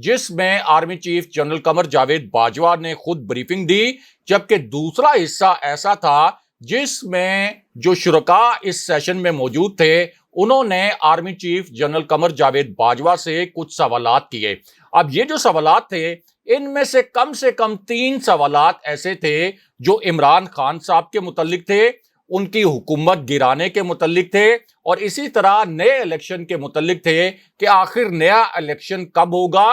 جس میں army chief general Qamar Javed Bajwa نے خود بریفنگ دی، جبکہ دوسرا حصہ ایسا تھا جس میں جو شرکاء اس سیشن میں موجود تھے انہوں نے army chief general Qamar Javed Bajwa سے کچھ سوالات کیے۔ اب یہ جو سوالات تھے ان میں سے کم 3 سوالات ایسے تھے جو عمران خان صاحب کے متعلق تھے، ان کی حکومت گرانے کے متعلق تھے، اور اسی طرح نئے الیکشن کے متعلق تھے کہ آخر نیا الیکشن کب ہوگا،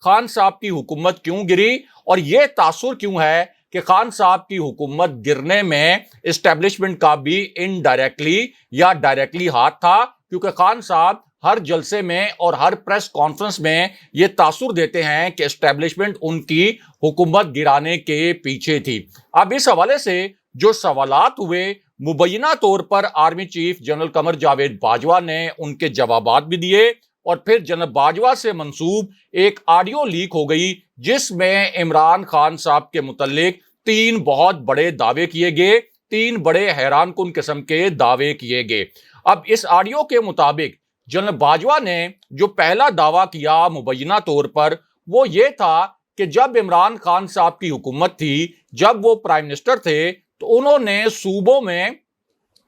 خان صاحب کی حکومت کیوں گری، اور یہ تاثر کیوں ہے کہ خان صاحب کی حکومت گرنے میں اسٹیبلشمنٹ کا بھی انڈائریکٹلی یا ڈائریکٹلی ہاتھ تھا، کیونکہ خان صاحب ہر جلسے میں اور ہر پریس کانفرنس میں یہ تاثر دیتے ہیں کہ اسٹیبلشمنٹ ان کی حکومت گرانے کے پیچھے تھی۔ اب اس حوالے سے جو سوالات ہوئے مبینہ طور پر army chief general Qamar Javed Bajwa نے ان کے جوابات بھی دیے، اور پھر جنرل باجوہ سے منسوب ایک آڈیو لیک ہو گئی جس میں عمران خان صاحب کے متعلق 3 بہت بڑے دعوے کیے گئے، 3 بڑے حیران کن قسم کے دعوے کیے گئے۔ اب اس آڈیو کے مطابق جنرل باجوہ نے جو پہلا دعویٰ کیا مبینہ طور پر وہ یہ تھا کہ جب عمران خان صاحب کی حکومت تھی، جب وہ پرائم منسٹر تھے، تو انہوں نے صوبوں میں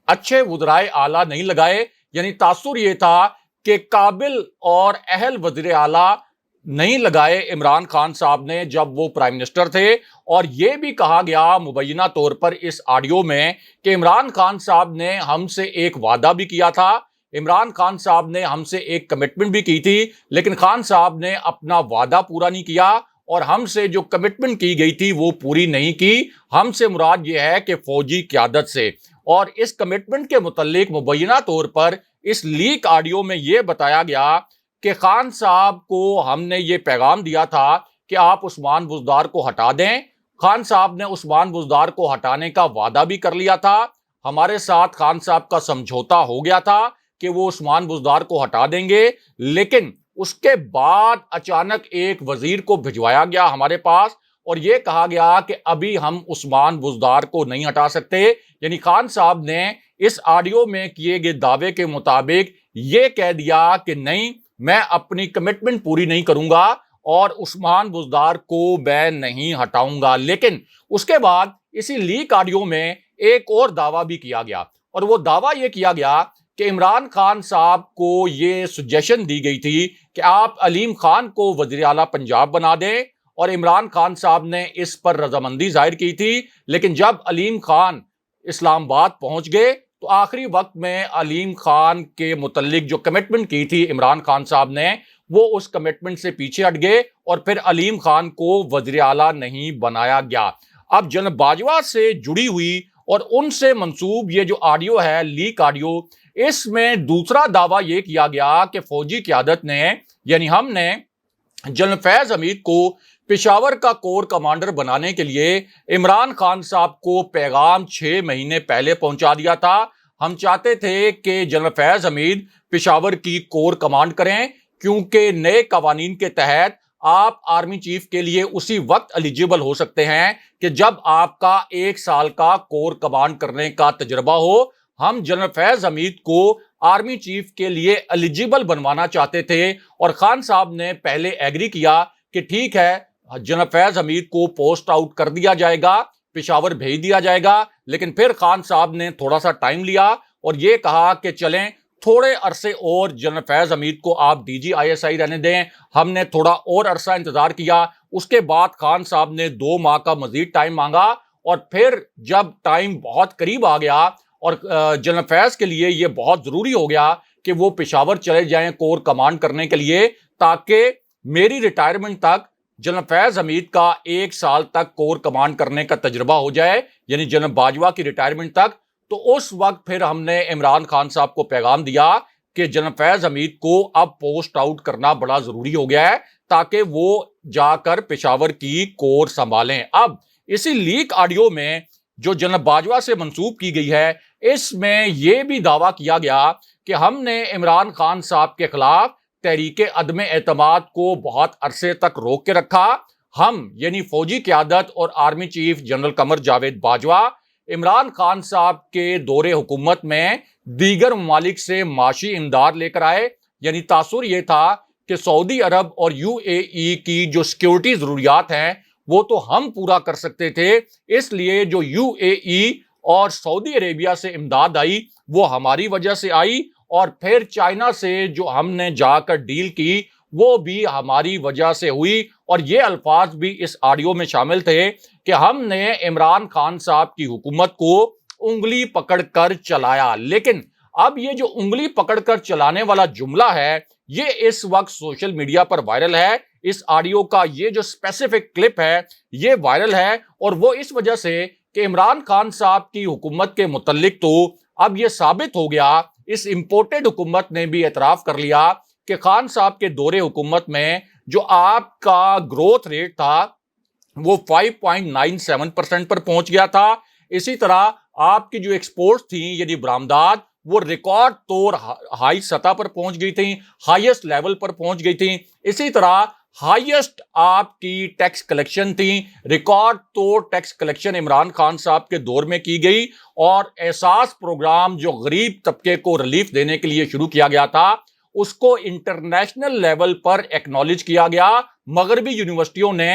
اچھے وزرائے اعلیٰ نہیں لگائے، یعنی تاثر یہ تھا کہ قابل اور اہل وزیر اعلیٰ نہیں لگائے عمران خان صاحب نے جب وہ پرائم منسٹر تھے۔ اور یہ بھی کہا گیا مبینہ طور پر اس آڈیو میں کہ عمران خان صاحب نے ہم سے ایک وعدہ بھی کیا تھا، عمران خان صاحب نے ہم سے ایک کمٹمنٹ بھی کی تھی، لیکن خان صاحب نے اپنا وعدہ پورا نہیں کیا، اور ہم سے جو کمٹمنٹ کی گئی تھی وہ پوری نہیں کی۔ ہم سے مراد یہ ہے کہ فوجی قیادت سے، اور اس کمٹمنٹ کے متعلق مبینہ طور پر اس لیک آڈیو میں یہ بتایا گیا کہ خان صاحب کو ہم نے یہ پیغام دیا تھا کہ آپ عثمان بزدار کو ہٹا دیں۔ خان صاحب نے عثمان بزدار کو ہٹانے کا وعدہ بھی کر لیا تھا، ہمارے ساتھ خان صاحب کا سمجھوتا ہو گیا تھا کہ وہ عثمان بزدار کو ہٹا دیں گے، لیکن اس کے بعد اچانک ایک وزیر کو بھجوایا گیا ہمارے پاس، اور یہ کہا گیا کہ ابھی ہم عثمان بزدار کو نہیں ہٹا سکتے۔ یعنی خان صاحب نے اس آڈیو میں کیے گئے دعوے کے مطابق یہ کہہ دیا کہ نہیں، میں اپنی کمٹمنٹ پوری نہیں کروں گا اور عثمان بزدار کو میں نہیں ہٹاؤں گا۔ لیکن اس کے بعد اسی لیک آڈیو میں ایک اور دعویٰ بھی کیا گیا، اور وہ دعویٰ یہ کیا گیا کہ عمران خان صاحب کو یہ سجیشن دی گئی تھی کہ آپ علیم خان کو وزیر اعلیٰ پنجاب بنا دیں، اور عمران خان صاحب نے اس پر رضامندی ظاہر کی تھی، لیکن جب علیم خان اسلام آباد پہنچ گئے تو آخری وقت میں علیم خان کے متعلق جو کمٹمنٹ کی تھی عمران خان صاحب نے، وہ اس کمٹمنٹ سے پیچھے ہٹ گئے، اور پھر علیم خان کو وزیر اعلیٰ نہیں بنایا گیا۔ اب جنرل باجوہ سے جڑی ہوئی اور ان سے منسوب یہ جو آڈیو ہے، لیک آڈیو، اس میں دوسرا دعویٰ یہ کیا گیا کہ فوجی قیادت نے، یعنی ہم نے جنرل فیض حمید کو پشاور کا کور کمانڈر بنانے کے لیے عمران خان صاحب کو پیغام 6 مہینے پہلے پہنچا دیا تھا۔ ہم چاہتے تھے کہ جنرل فیض حمید پشاور کی کور کمانڈ کریں، کیونکہ نئے قوانین کے تحت آپ آرمی چیف کے لیے اسی وقت ایلیجیبل ہو سکتے ہیں کہ جب آپ کا 1 سال کا کور کمانڈ کرنے کا تجربہ ہو۔ ہم جنرل فیض حمید کو آرمی چیف کے لیے ایلیجیبل بنوانا چاہتے تھے، اور خان صاحب نے پہلے ایگری کیا کہ ٹھیک ہے، جنرل فیض حمید کو پوسٹ آؤٹ کر دیا جائے گا، پشاور بھیج دیا جائے گا۔ لیکن پھر خان صاحب نے تھوڑا سا ٹائم لیا اور یہ کہا کہ چلیں تھوڑے عرصے اور جنرل فیض حمید کو آپ DGISI رہنے دیں۔ ہم نے تھوڑا اور عرصہ انتظار کیا، اس کے بعد خان صاحب نے 2 ماہ کا مزید ٹائم مانگا، اور پھر جب ٹائم بہت قریب آ گیا اور جنرل فیض کے لیے یہ بہت ضروری ہو گیا کہ وہ پشاور چلے جائیں کور کمانڈ کرنے کے لیے، تاکہ میری ریٹائرمنٹ تک جنرل فیض حمید کا 1 سال تک کور کمانڈ کرنے کا تجربہ ہو جائے، یعنی جنرل باجوہ کی ریٹائرمنٹ تک۔ تو اس وقت پھر ہم نے عمران خان صاحب کو پیغام دیا کہ جنرل فیض حمید کو اب پوسٹ آؤٹ کرنا بڑا ضروری ہو گیا ہے، تاکہ وہ جا کر پشاور کی کور سنبھالیں۔ اب اسی لیک آڈیو میں جو جنرل باجوہ سے منسوب کی گئی ہے، اس میں یہ بھی دعویٰ کیا گیا کہ ہم نے عمران خان صاحب کے خلاف تحریک عدم اعتماد کو بہت عرصے تک روک کے رکھا۔ ہم یعنی فوجی قیادت اور army chief general Qamar Javed Bajwa Imran Khan صاحب کے دور حکومت میں دیگر ممالک سے معاشی امداد لے کر آئے، یعنی تاثر یہ تھا کہ سعودی عرب اور UAE کی جو سیکیورٹی ضروریات ہیں وہ تو ہم پورا کر سکتے تھے، اس لیے جو UAE اور سعودی عربیہ سے امداد آئی وہ ہماری وجہ سے آئی، اور پھر چائنا سے جو ہم نے جا کر ڈیل کی وہ بھی ہماری وجہ سے ہوئی۔ اور یہ الفاظ بھی اس آڈیو میں شامل تھے کہ ہم نے عمران خان صاحب کی حکومت کو انگلی پکڑ کر چلایا۔ لیکن اب یہ جو انگلی پکڑ کر چلانے والا جملہ ہے یہ اس وقت سوشل میڈیا پر وائرل ہے۔ اس آڈیو کا یہ جو اسپیسیفک کلپ ہے یہ وائرل ہے، اور وہ اس وجہ سے کہ عمران خان صاحب کی حکومت کے متعلق تو اب یہ ثابت ہو گیا، اس امپورٹڈ حکومت نے بھی اعتراف کر لیا کہ خان صاحب کے دور حکومت میں جو آپ کا گروتھ ریٹ تھا وہ 5.97% پر پہنچ گیا تھا۔ اسی طرح آپ کی جو ایکسپورٹس تھیں یعنی برآمدات وہ ریکارڈ طور ہائی سطح پر پہنچ گئی تھیں، ہائیسٹ لیول پر پہنچ گئی تھیں۔ اسی طرح ہائیسٹ آپ کی ٹیکس کلیکشن تھی، ریکارڈ طور ٹیکس کلیکشن عمران خان صاحب کے دور میں کی گئی، اور احساس پروگرام جو غریب طبقے کو ریلیف دینے کے لیے شروع کیا گیا تھا اس کو انٹرنیشنل لیول پر ایکنالج کیا گیا۔ مغربی یونیورسٹیوں نے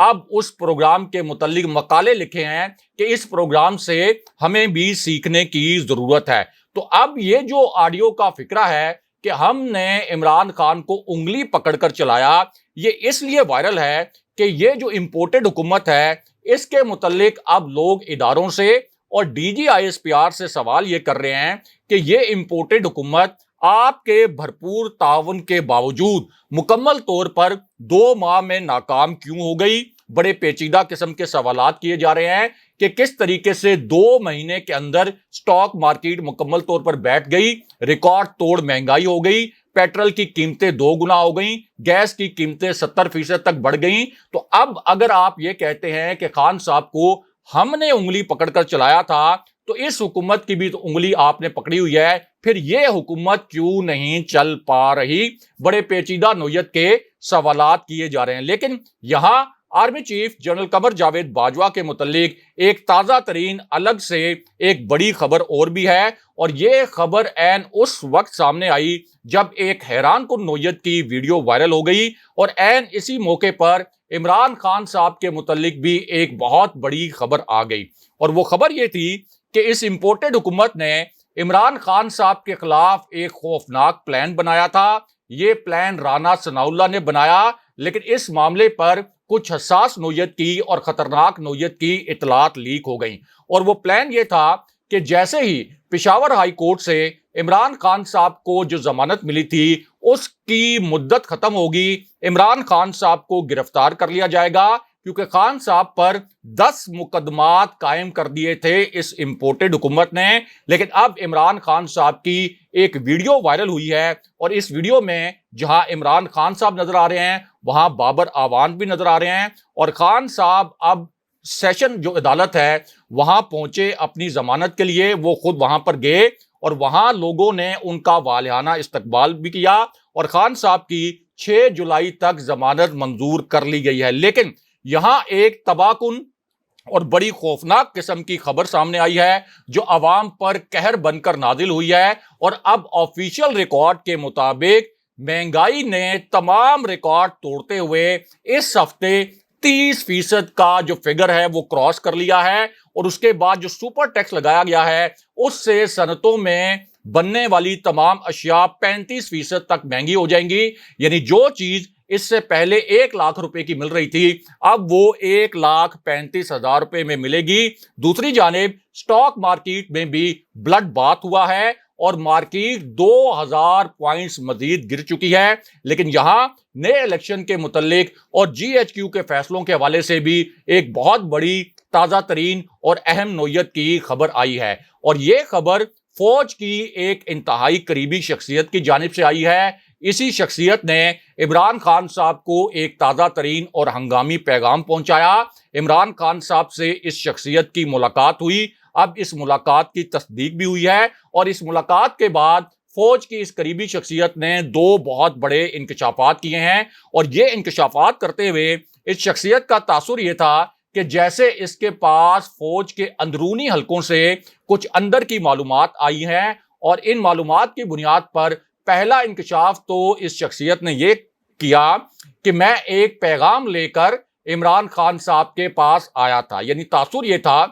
اب اس پروگرام کے متعلق مقالے لکھے ہیں کہ اس پروگرام سے ہمیں بھی سیکھنے کی ضرورت ہے۔ تو اب یہ جو آڈیو کا فکرہ ہے کہ ہم نے عمران خان کو انگلی پکڑ کر چلایا، یہ اس لیے وائرل ہے کہ یہ جو امپورٹڈ حکومت ہے اس کے متعلق اب لوگ اداروں سے اور DGISPR سے سوال یہ کر رہے ہیں کہ یہ امپورٹڈ حکومت آپ کے بھرپور تعاون کے باوجود مکمل طور پر 2 ماہ میں ناکام کیوں ہو گئی۔ بڑے پیچیدہ قسم کے سوالات کیے جا رہے ہیں کہ کس طریقے سے 2 مہینے کے اندر سٹاک مارکیٹ مکمل طور پر بیٹھ گئی، ریکارڈ توڑ مہنگائی ہو گئی، پیٹرول کی قیمتیں 2 گنا ہو گئیں، گیس کی قیمتیں 70% تک بڑھ گئیں۔ تو اب اگر آپ یہ کہتے ہیں کہ خان صاحب کو ہم نے انگلی پکڑ کر چلایا تھا تو اس حکومت کی بھی تو انگلی آپ نے پکڑی ہوئی ہے، پھر یہ حکومت کیوں نہیں چل پا رہی؟ بڑے پیچیدہ نوعیت کے سوالات کیے جا رہے ہیں۔ لیکن یہاں army chief general Qamar Javed Bajwa کے متعلق ایک تازہ ترین الگ سے ایک بڑی خبر اور بھی ہے، اور یہ خبر عین اس وقت سامنے آئی جب ایک حیران کن نوعیت کی ویڈیو وائرل ہو گئی، اور عین اسی موقع پر عمران خان صاحب کے متعلق بھی ایک بہت بڑی خبر آ گئی۔ اور وہ خبر یہ تھی کہ اس امپورٹڈ حکومت نے عمران خان صاحب کے خلاف ایک خوفناک پلان بنایا تھا۔ یہ پلان رانا ثناء اللہ نے بنایا، لیکن اس معاملے پر کچھ حساس نوعیت کی اور خطرناک نوعیت کی اطلاعات لیک ہو گئیں، اور وہ پلان یہ تھا کہ جیسے ہی پشاور ہائی کورٹ سے عمران خان صاحب کو جو ضمانت ملی تھی اس کی مدت ختم ہوگی، عمران خان صاحب کو گرفتار کر لیا جائے گا، کیونکہ خان صاحب پر 10 مقدمات قائم کر دیے تھے اس امپورٹڈ حکومت نے۔ لیکن اب عمران خان صاحب کی ایک ویڈیو وائرل ہوئی ہے، اور اس ویڈیو میں جہاں عمران خان صاحب نظر آ رہے ہیں وہاں بابر اعوان بھی نظر آ رہے ہیں، اور خان صاحب اب سیشن جو عدالت ہے وہاں پہنچے اپنی ضمانت کے لیے، وہ خود وہاں پر گئے اور وہاں لوگوں نے ان کا والہانہ استقبال بھی کیا، اور خان صاحب کی 6 جولائی تک ضمانت منظور کر لی گئی ہے۔ لیکن یہاں ایک تباہ کن اور بڑی خوفناک قسم کی خبر سامنے آئی ہے جو عوام پر قہر بن کر نازل ہوئی ہے، اور اب آفیشیل ریکارڈ کے مطابق مہنگائی نے تمام ریکارڈ توڑتے ہوئے اس ہفتے 30% کا جو فگر ہے وہ کراس کر لیا ہے، اور اس کے بعد جو سپر ٹیکس لگایا گیا ہے اس سے صنعتوں میں بننے والی تمام اشیاء 35% تک مہنگی ہو جائیں گی۔ یعنی جو چیز اس سے پہلے 1 لاکھ روپے کی مل رہی تھی اب وہ 1,35,000 روپے میں ملے گی۔ دوسری جانب سٹاک مارکیٹ میں بھی بلڈ بات ہوا ہے، اور مارکیٹ 2000 پوائنٹس مزید گر چکی ہے۔ لیکن یہاں نئے الیکشن کے متعلق اور GHQ کے فیصلوں کے حوالے سے بھی ایک بہت بڑی تازہ ترین اور اہم نوعیت کی خبر آئی ہے، اور یہ خبر فوج کی ایک انتہائی قریبی شخصیت کی جانب سے آئی ہے۔ اسی شخصیت نے عمران خان صاحب کو ایک تازہ ترین اور ہنگامی پیغام پہنچایا۔ عمران خان صاحب سے اس شخصیت کی ملاقات ہوئی، اب اس ملاقات کی تصدیق بھی ہوئی ہے، اور اس ملاقات کے بعد فوج کی اس قریبی شخصیت نے 2 بہت بڑے انکشافات کیے ہیں، اور یہ انکشافات کرتے ہوئے اس شخصیت کا تاثر یہ تھا کہ جیسے اس کے پاس فوج کے اندرونی حلقوں سے کچھ اندر کی معلومات آئی ہیں، اور ان معلومات کی بنیاد پر پہلا انکشاف تو اس شخصیت نے یہ کیا کہ میں ایک پیغام لے کر عمران خان صاحب کے پاس آیا تھا، یعنی تاثر یہ تھا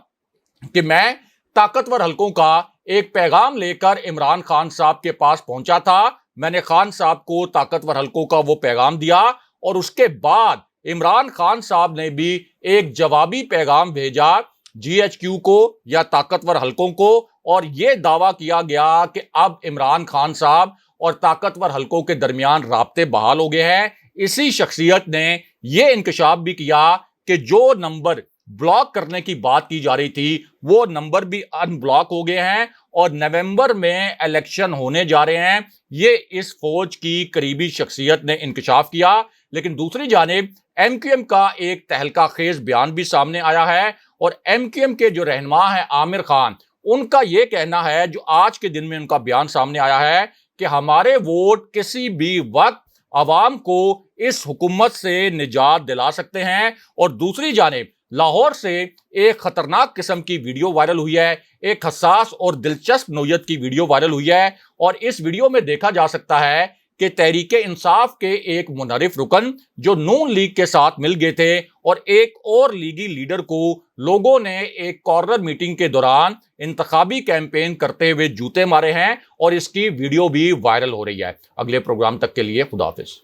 کہ میں طاقتور حلقوں کا ایک پیغام لے کر عمران خان صاحب کے پاس پہنچا تھا. میں نے خان صاحب کو طاقتور حلقوں کا وہ پیغام دیا اور اس کے بعد عمران خان صاحب نے بھی ایک جوابی پیغام بھیجا جی ایچ کیو کو یا طاقتور حلقوں کو، اور یہ دعویٰ کیا گیا کہ اب عمران خان صاحب اور طاقتور حلقوں کے درمیان رابطے بحال ہو گئے ہیں. اسی شخصیت نے یہ انکشاف بھی کیا کہ جو نمبر بلاک کرنے کی بات کی جا رہی تھی وہ نمبر بھی ان بلاک ہو گئے ہیں اور نومبر میں الیکشن ہونے جا رہے ہیں. یہ اس فوج کی قریبی شخصیت نے انکشاف کیا. لیکن دوسری جانب ایم کیو ایم کا ایک تہلکہ خیز بیان بھی سامنے آیا ہے اور ایم کیو ایم کے جو رہنما ہیں عامر خان، ان کا یہ کہنا ہے، جو آج کے دن میں ان کا بیان سامنے آیا ہے، کہ ہمارے ووٹ کسی بھی وقت عوام کو اس حکومت سے نجات دلا سکتے ہیں. اور دوسری جانب لاہور سے ایک خطرناک قسم کی ویڈیو وائرل ہوئی ہے، ایک حساس اور دلچسپ نوعیت کی ویڈیو وائرل ہوئی ہے، اور اس ویڈیو میں دیکھا جا سکتا ہے کہ تحریک انصاف کے ایک منحرف رکن جو نون لیگ کے ساتھ مل گئے تھے اور ایک اور لیگی لیڈر کو لوگوں نے ایک کارنر میٹنگ کے دوران انتخابی کیمپین کرتے ہوئے جوتے مارے ہیں، اور اس کی ویڈیو بھی وائرل ہو رہی ہے. اگلے پروگرام تک کے لیے خدا حافظ.